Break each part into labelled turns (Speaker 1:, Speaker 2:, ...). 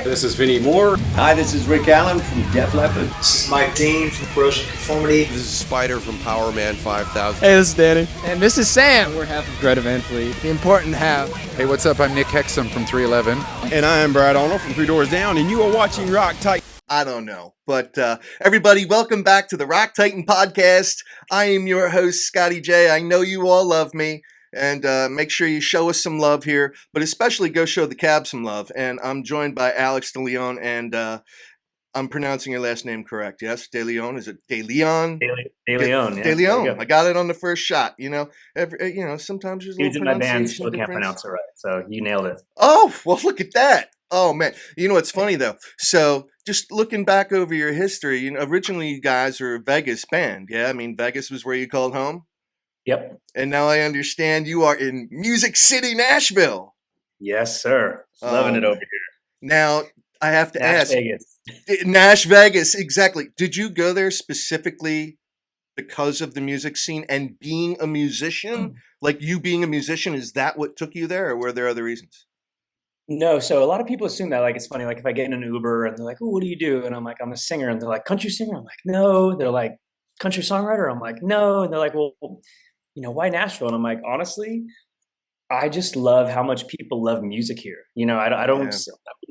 Speaker 1: This is Vinnie Moore.
Speaker 2: Hi, this is Rick Allen from Def Leppard.
Speaker 3: This is Mike Dean from Corrosion Conformity.
Speaker 4: This is Spider from Power Man 5000.
Speaker 5: Hey, this is Danny. And this is Sam. We're half of Greta Van Fleet. The important half.
Speaker 6: Hey, what's up? I'm Nick Hexum from 311.
Speaker 7: And I am Brad Arnold from Three Doors Down, and you are watching Rock Titan.
Speaker 8: I don't know, but everybody, welcome back to the Rock Titan podcast. I am your host, Scotty J. I know you all love me, and make sure you show us some love here, but especially go show the cab some love. And I'm joined by Alex DeLeon, and I'm pronouncing your last name correct, yes? DeLeon? Is it DeLeon?
Speaker 3: DeLeon, yeah.
Speaker 8: DeLeon. I got it on the first shot. You know, sometimes there's a
Speaker 3: Dudes
Speaker 8: little
Speaker 3: in my band
Speaker 8: pronunciation
Speaker 3: still can't
Speaker 8: difference.
Speaker 3: pronounce it right, so you nailed it.
Speaker 8: Oh, well, look at that. Oh, man. You know what's funny, though? So just looking back over your history, you know, originally you guys were a Vegas band. Yeah, I mean, Vegas was where you called home.
Speaker 3: Yep.
Speaker 8: And now I understand you are in Music City, Nashville.
Speaker 3: Yes, sir. Loving it over here.
Speaker 8: Now, I have to ask.
Speaker 3: Vegas.
Speaker 8: Nash Vegas, exactly. Did you go there specifically because of the music scene and being a musician? Like you being a musician, is that what took you there, or were there other reasons?
Speaker 3: No, so a lot of people assume that, like, it's funny, like if I get in an Uber and they're like, "Oh, what do you do?" And I'm like, "I'm a singer." And they're like, "Country singer?" I'm like, "No." They're like, "Country songwriter?" I'm like, "No." And they're like, "Well, you know, why Nashville?" And I'm like, honestly, I just love how much people love music here. You know, I don't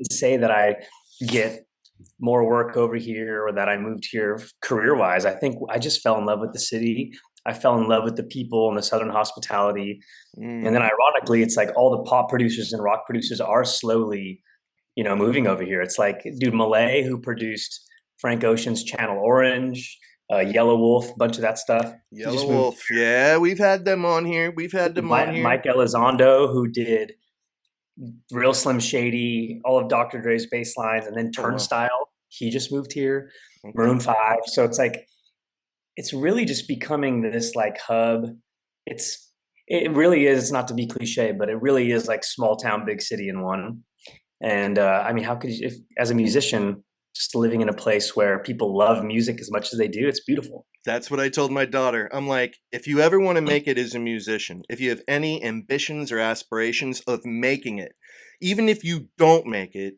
Speaker 3: say that I get more work over here or that I moved here career-wise. I think I just fell in love with the city. I fell in love with the people and the Southern hospitality. And then ironically, it's like all the pop producers and rock producers are slowly, you know, moving over here. It's like, dude, Malay, who produced Frank Ocean's Channel Orange, Yellow Wolf, a bunch of that stuff.
Speaker 8: Yellow Wolf, yeah, we've had them on here.
Speaker 3: Mike Elizondo, who did Real Slim Shady, all of Dr. Dre's bass lines, and then Turnstile. He just moved here. Okay. Maroon 5. So it's like, it's really just becoming this like hub. It really is, not to be cliche, but it really is like small town, big city in one. And I mean, how could you, if as a musician, just living in a place where people love music as much as they do, it's beautiful.
Speaker 8: That's what I told my daughter. I'm like, if you ever want to make it as a musician, if you have any ambitions or aspirations of making it, even if you don't make it,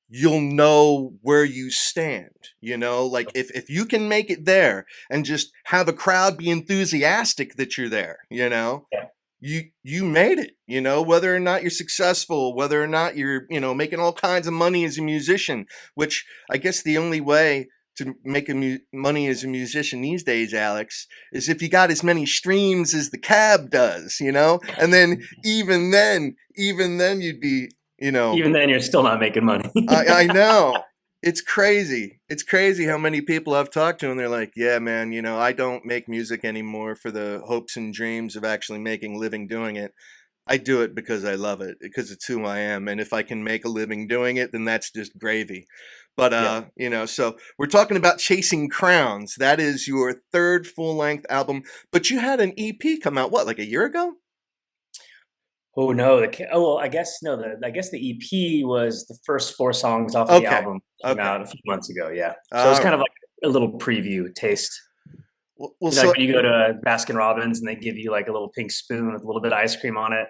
Speaker 8: you'll know where you stand, you know, like if you can make it there and just have a crowd be enthusiastic that you're there, you know, you made it, you know, whether or not you're successful, whether or not you're, you know, making all kinds of money as a musician, which I guess the only way to make money as a musician these days, Alex, is if you got as many streams as the cab does, you know, and then even then you'd be, you know,
Speaker 3: even then you're still not making money.
Speaker 8: I know. It's crazy. It's crazy how many people I've talked to and they're like, yeah, man, you know, I don't make music anymore for the hopes and dreams of actually making a living doing it. I do it because I love it, because it's who I am. And if I can make a living doing it, then that's just gravy. But, you know, so we're talking about Chasing Crowns. That is your third full-length album. But you had an EP come out, what, like a year ago?
Speaker 3: Oh no! I guess the EP was the first 4 songs off of the album came out a few months ago. Yeah, so it was kind of like a little preview taste.
Speaker 8: Well,
Speaker 3: you know,
Speaker 8: so
Speaker 3: like when you go to Baskin Robbins and they give you like a little pink spoon with a little bit of ice cream on it,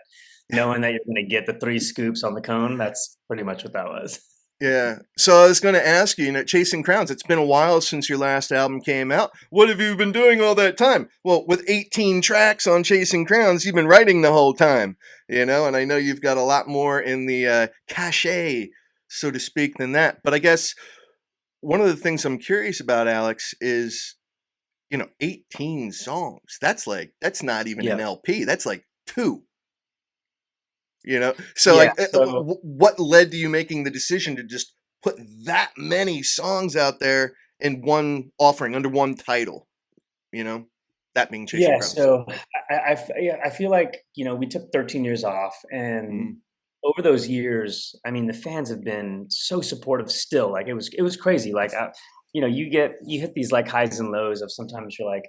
Speaker 3: knowing that you're going to get the 3 scoops on the cone. That's pretty much what that was.
Speaker 8: Yeah. So I was going to ask you, you know, Chasing Crowns, it's been a while since your last album came out. What have you been doing all that time? Well, with 18 tracks on Chasing Crowns, you've been writing the whole time, you know, and I know you've got a lot more in the cachet, so to speak, than that. But I guess one of the things I'm curious about, Alex, is, you know, 18 songs. That's not even an LP. That's like 2. You know, so what led to you making the decision to just put that many songs out there in one offering under one title? You know, that being Chasing Crowns.
Speaker 3: So I feel like, you know, we took 13 years off, and over those years, I mean, the fans have been so supportive still. Like it was crazy. Like you know, you hit these like highs and lows of sometimes you're like,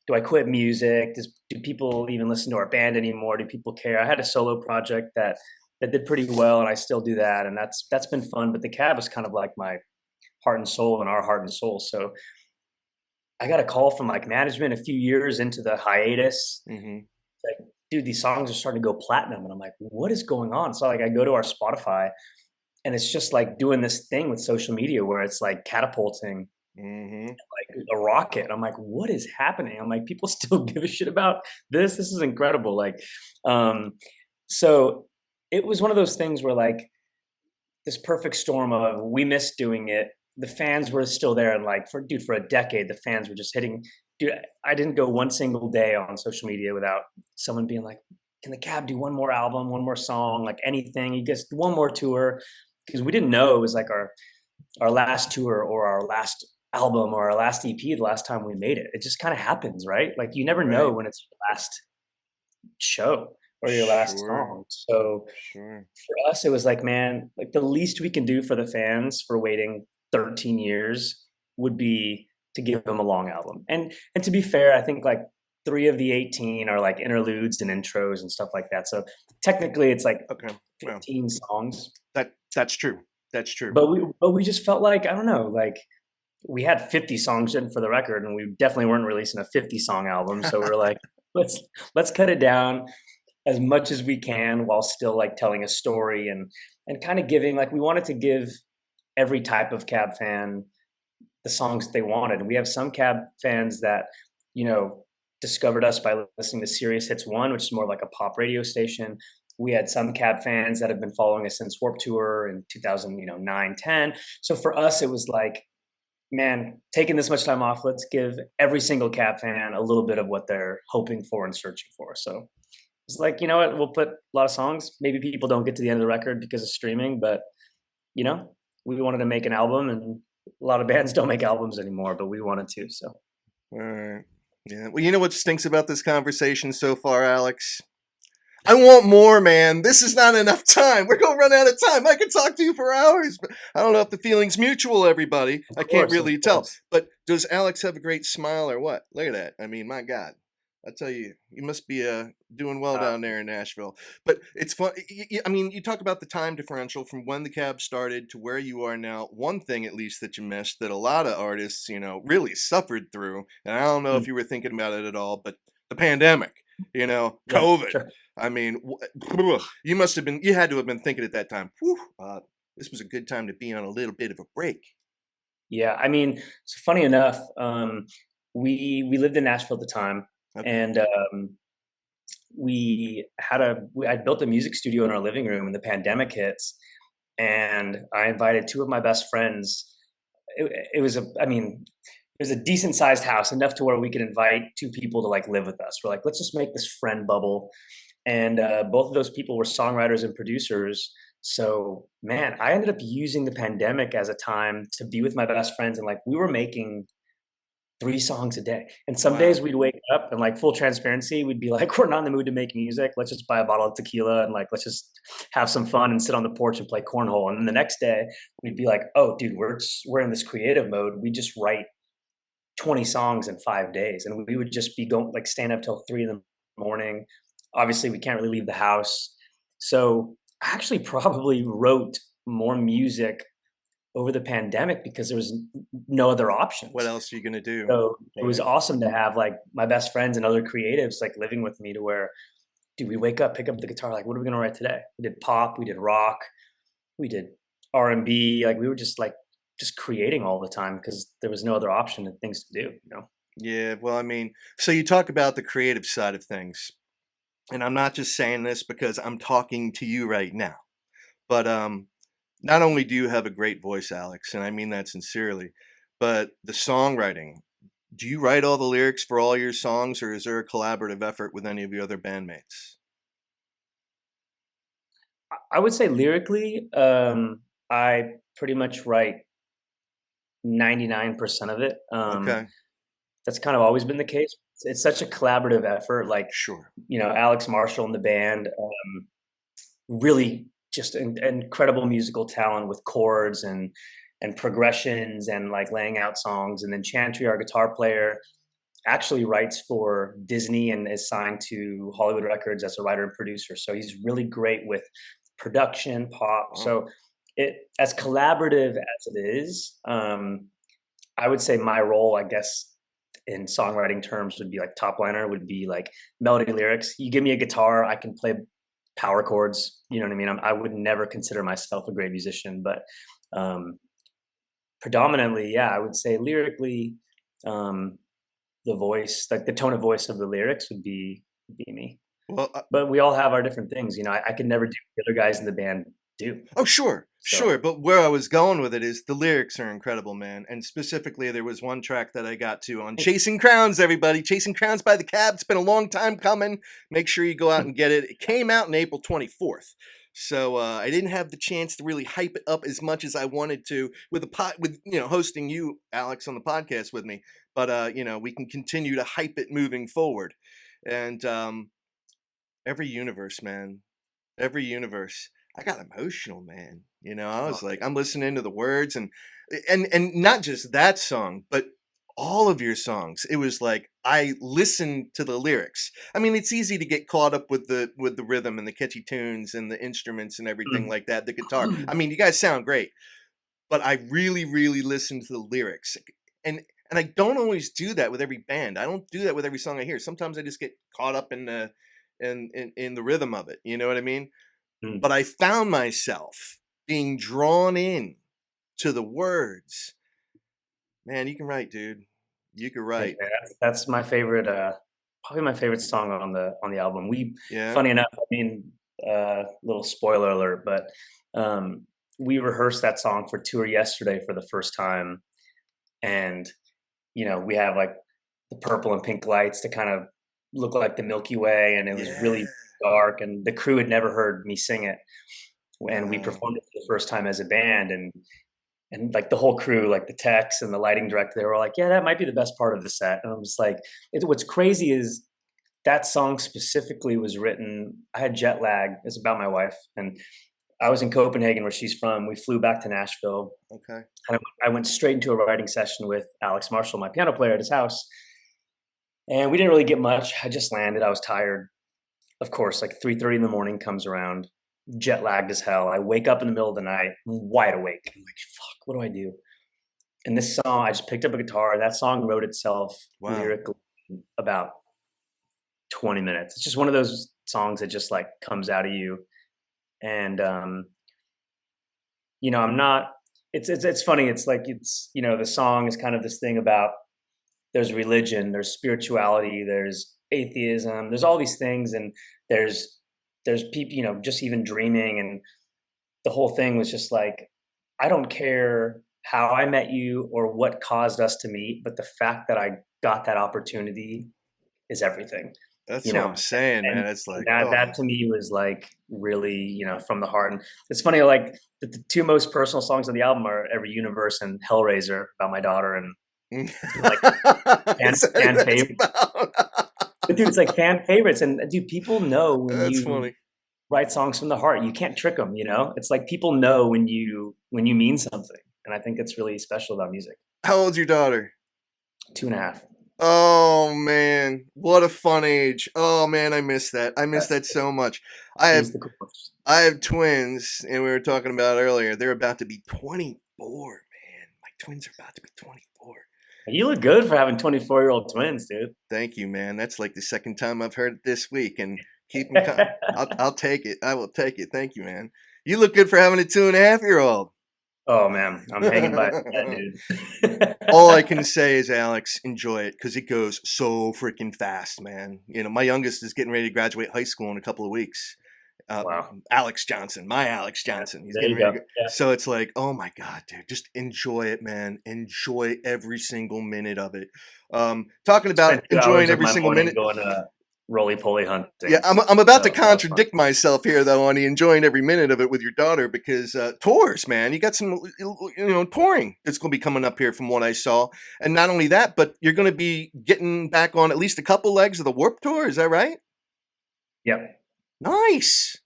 Speaker 3: do I quit music? Do people even listen to our band anymore? Do people care? I had a solo project that did pretty well, and I still do that, and that's been fun. But the cab is kind of like my heart and soul, and our heart and soul. So I got a call from like management a few years into the hiatus. Like, dude, these songs are starting to go platinum, and I'm like, what is going on? So like, I go to our Spotify, and it's just like doing this thing with social media where it's like catapulting
Speaker 8: Mm-hmm.
Speaker 3: like a rocket. I'm like, what is happening? I'm like, people still give a shit about this. This is incredible. Like, um, so it was one of those things where like this perfect storm of we missed doing it. The fans were still there, and like for a decade, the fans were just hitting. Dude, I didn't go one single day on social media without someone being like, "Can the Cab do one more album, one more song, like anything? You guys one more tour?" Because we didn't know it was like our last tour or our last album or our last EP the last time we made it. It just kind of happens, right? Like you never know
Speaker 8: Right.
Speaker 3: when it's your last show or your last
Speaker 8: Sure.
Speaker 3: song. So
Speaker 8: Sure.
Speaker 3: for us, it was like, man, like the least we can do for the fans for waiting 13 years would be to give them a long album. And to be fair, I think like 3 of the 18 are like interludes and intros and stuff like that. So technically it's like
Speaker 8: Okay. Well,
Speaker 3: 15 songs.
Speaker 8: that's true. That's true.
Speaker 3: But we just felt like, I don't know, like we had 50 songs in for the record, and we definitely weren't releasing a 50 song album. So we're like, let's cut it down as much as we can while still like telling a story and kind of giving, like, we wanted to give every type of Cab fan the songs that they wanted. And we have some Cab fans that, you know, discovered us by listening to Sirius Hits One, which is more like a pop radio station. We had some Cab fans that have been following us since Warped Tour in 2009, 10. So for us, it was like, man, taking this much time off, let's give every single Cab fan a little bit of what they're hoping for and searching for. So it's like, you know what, we'll put a lot of songs. Maybe people don't get to the end of the record because of streaming, but you know, we wanted to make an album, and a lot of bands don't make albums anymore, but we wanted to. So
Speaker 8: All right. Yeah. Well, you know what stinks about this conversation so far, Alex? I want more, man. This is not enough time. We're going to run out of time. I could talk to you for hours, but I don't know if the feeling's mutual, everybody. I can't really tell. But does Alex have a great smile or what? Look at that. I mean, my God. I tell you, you must be doing well down there in Nashville. But it's fun. I mean, you talk about the time differential from when the Cab started to where you are now. One thing, at least, that you missed that a lot of artists, you know, really suffered through, and I don't know if you were thinking about it at all, but the pandemic, you know, COVID.
Speaker 3: Sure.
Speaker 8: I mean, you had to have been thinking at that time, whew, this was a good time to be on a little bit of a break.
Speaker 3: Yeah, I mean, so funny enough, we lived in Nashville at the time,
Speaker 8: Okay.
Speaker 3: and I built a music studio in our living room, and the pandemic hits, and I invited 2 of my best friends. It was a decent sized house, enough to where we could invite 2 people to like live with us. We're like, let's just make this friend bubble. And both of those people were songwriters and producers. So man, I ended up using the pandemic as a time to be with my best friends, and like we were making 3 songs a day. And some days we'd wake up and, like, full transparency, we'd be like, we're not in the mood to make music. Let's just buy a bottle of tequila and like, let's just have some fun and sit on the porch and play cornhole. And then the next day we'd be like, oh dude, we're in this creative mode. We just write 20 songs in 5 days. And we would just be going, like, stand up till 3 in the morning. Obviously we can't really leave the house. So I actually probably wrote more music over the pandemic because there was no other options.
Speaker 8: What else are you gonna do?
Speaker 3: So it was awesome to have like my best friends and other creatives like living with me, to where, dude, we wake up, pick up the guitar, like, what are we gonna write today? We did pop, we did rock, we did R&B. Like we were just creating all the time because there was no other option and things to do, you know?
Speaker 8: Yeah, well, I mean, so you talk about the creative side of things, and I'm not just saying this because I'm talking to you right now, but not only do you have a great voice, Alex, and I mean that sincerely, but the songwriting. Do you write all the lyrics for all your songs, or is there a collaborative effort with any of your other bandmates?
Speaker 3: I would say lyrically, I pretty much write 99% of it.
Speaker 8: Okay,
Speaker 3: That's kind of always been the case. It's such a collaborative effort. Like,
Speaker 8: sure.
Speaker 3: you know, Alex Marshall and the band, really just incredible musical talent with chords and progressions and like laying out songs. And then Chantry, our guitar player, actually writes for Disney and is signed to Hollywood Records as a writer and producer. So he's really great with production, pop.
Speaker 8: Wow.
Speaker 3: So it, as collaborative as it is, I would say my role, I guess, in songwriting terms would be like top liner, would be like melody lyrics. You give me a guitar, I can play power chords. You know what I mean? I would never consider myself a great musician, but predominantly, yeah, I would say lyrically, the voice, like the tone of voice of the lyrics would be me.
Speaker 8: Well,
Speaker 3: But we all have our different things. You know, I could never do what the other guys in the band do.
Speaker 8: oh, sure,
Speaker 3: So-
Speaker 8: sure. But where I was going with it is the lyrics are incredible, man. And specifically, there was one track that I got to on Chasing Crowns, everybody. Chasing Crowns by the Cab. It's been a long time coming. Make sure you go out and get it. It came out on April 24th. So I didn't have the chance to really hype it up as much as I wanted to with hosting you, Alex, on the podcast with me. But we can continue to hype it moving forward. And every universe, man. Every universe. I got emotional, man. You know, I was like, I'm listening to the words and not just that song, but all of your songs. It was like I listened to the lyrics. I mean, it's easy to get caught up with the rhythm and the catchy tunes and the instruments and everything like that, the guitar. I mean, you guys sound great. But I really, really listened to the lyrics. And I don't always do that with every band. I don't do that with every song I hear. Sometimes I just get caught up in the rhythm of it. You know what I mean? But I found myself being drawn in to the words. Man, you can write, dude. You can write.
Speaker 3: Yeah, that's my favorite, probably my favorite song on the album. Funny enough, I mean, little spoiler alert, but we rehearsed that song for tour yesterday for the first time, and we have like the purple and pink lights to kind of look like the Milky Way, and it was really dark, and the crew had never heard me sing it, and we performed it for the first time as a band, and like the whole crew, like the techs and the lighting director, they were like, yeah, that might be the best part of the set. And I'm just like, what's crazy is that song specifically was written, I had jet lag. It's about my wife. And I was in Copenhagen, where she's from. We flew back to Nashville.
Speaker 8: Okay.
Speaker 3: And I went straight into a writing session with Alex Marshall, my piano player, at his house. And we didn't really get much. I just landed. I was tired. Of course, like 3:30 in the morning comes around. Jet lagged as hell. I wake up in the middle of the night, wide awake. I'm like, fuck, what do I do? And this song, I just picked up a guitar. That song wrote itself lyrically about 20 minutes. It's just one of those songs that just like comes out of you. And, I'm not, it's funny. It's like, the song is kind of this thing about there's religion, there's spirituality, there's atheism, there's all these things. And there's people, just even dreaming, and the whole thing was just like, I don't care how I met you or what caused us to meet, but the fact that I got that opportunity is everything.
Speaker 8: That's what I'm saying, man. It's like
Speaker 3: that to me was like really, from the heart. And it's funny, like the two most personal songs on the album are Every Universe and Hellraiser, about my daughter, and like fan favorites. But dude, it's like fan favorites, and dude, people know when you write songs from the heart. You can't trick them, It's like people know when you mean something, and I think it's really special about music.
Speaker 8: How old's your daughter?
Speaker 3: 2.5.
Speaker 8: Oh man, what a fun age! Oh man, I miss that. I miss that so much. I have twins, and we were talking about earlier. They're about to be 24, man. My twins are about to be 24.
Speaker 3: You look good for having 24-year-old twins, dude.
Speaker 8: Thank you, man. That's like the second time I've heard it this week, and keep them coming. I'll take it. I will take it. Thank you, man. You look good for having a 2.5-year-old.
Speaker 3: Oh man, I'm hanging by that, dude.
Speaker 8: All I can say is, Alex, enjoy it, because it goes so freaking fast, man. My youngest is getting ready to graduate high school in a couple of weeks.
Speaker 3: Wow.
Speaker 8: Alex Johnson, my Alex Johnson. He's
Speaker 3: There
Speaker 8: getting
Speaker 3: you
Speaker 8: ready
Speaker 3: go.
Speaker 8: to
Speaker 3: Yeah.
Speaker 8: So it's like, oh my God, dude, just enjoy it, man. Enjoy every single minute of it. Talking about
Speaker 3: Spent 2
Speaker 8: enjoying
Speaker 3: hours of
Speaker 8: every
Speaker 3: my
Speaker 8: single
Speaker 3: morning
Speaker 8: minute.
Speaker 3: going to roly-poly hunting.
Speaker 8: Yeah, I'm about to
Speaker 3: So, that was fun.
Speaker 8: contradict myself here, though, on the enjoying every minute of it with your daughter, because tours, man, you got some, touring that's going to be coming up here from what I saw. And not only that, but you're going to be getting back on at least a couple legs of the Warped Tour. Is that right?
Speaker 3: Yep.
Speaker 8: Nice.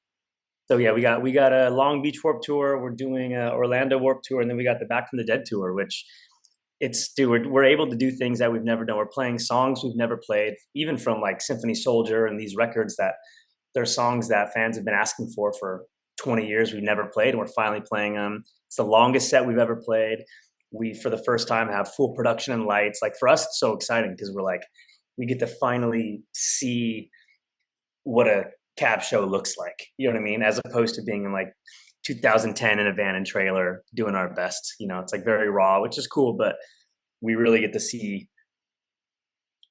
Speaker 3: So yeah, we got a Long Beach Warped Tour. We're doing a Orlando Warped Tour, and then we got the Back from the Dead tour, which we're able to do things that we've never done. We're playing songs we've never played, even from like Symphony Soldier and these records that they're songs that fans have been asking for 20 years. We've never played, and we're finally playing them. It's the longest set we've ever played. We, for the first time, have full production and lights. Like for us, it's so exciting because we get to finally see what a cab show looks like. You know what I mean? As opposed to being in like 2010 in a van and trailer doing our best. You know, it's like very raw, which is cool, but we really get to see,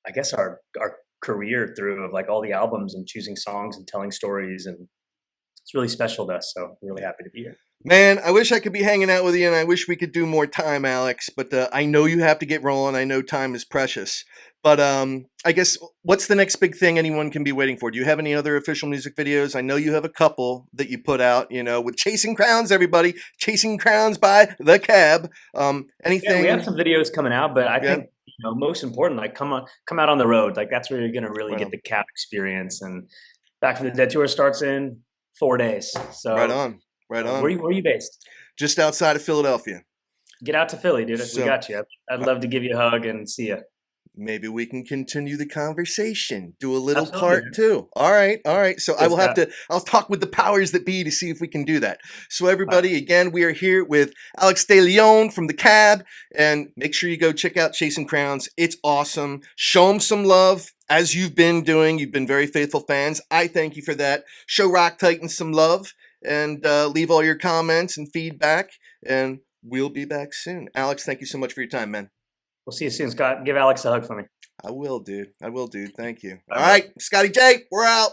Speaker 3: I guess, our career through of like all the albums and choosing songs and telling stories, and it's really special to us. So we're really happy to be here.
Speaker 8: Man, I wish I could be hanging out with you, and I wish we could do more time, Alex. But I know you have to get rolling. I know time is precious. But I guess, what's the next big thing anyone can be waiting for? Do you have any other official music videos? I know you have a couple that you put out, you know, with Chasing Crowns, everybody. Chasing Crowns by The Cab. Anything?
Speaker 3: Yeah, we have some videos coming out, but I think, you know, most important, like come out on the road. Like that's where you're going to really get the Cab experience. And Back from the Dead tour starts in 4 days. So
Speaker 8: Right on. Right on.
Speaker 3: Where are you based?
Speaker 8: Just outside of Philadelphia.
Speaker 3: Get out to Philly, dude.
Speaker 8: So-
Speaker 3: We got you. I'd love to give you a hug and see you.
Speaker 8: Maybe we can continue the conversation. Do a little
Speaker 3: Absolutely.
Speaker 8: part two. All right. All right. So I
Speaker 3: Good
Speaker 8: will have
Speaker 3: stuff.
Speaker 8: to, I'll talk with the powers that be to see if we can do that. So everybody, again, we are here with Alex DeLeon from The Cab, and make sure you go check out Chasing Crowns. It's awesome. Show them some love as you've been doing. You've been very faithful fans. I thank you for that. Show Rock Titans some love, and leave all your comments and feedback, and we'll be back soon. Alex, thank you so much for your time, man.
Speaker 3: We'll see you soon, Scott. Give Alex a hug for me.
Speaker 8: I will, dude. I will, dude. Thank you. All right, Scotty J, we're out.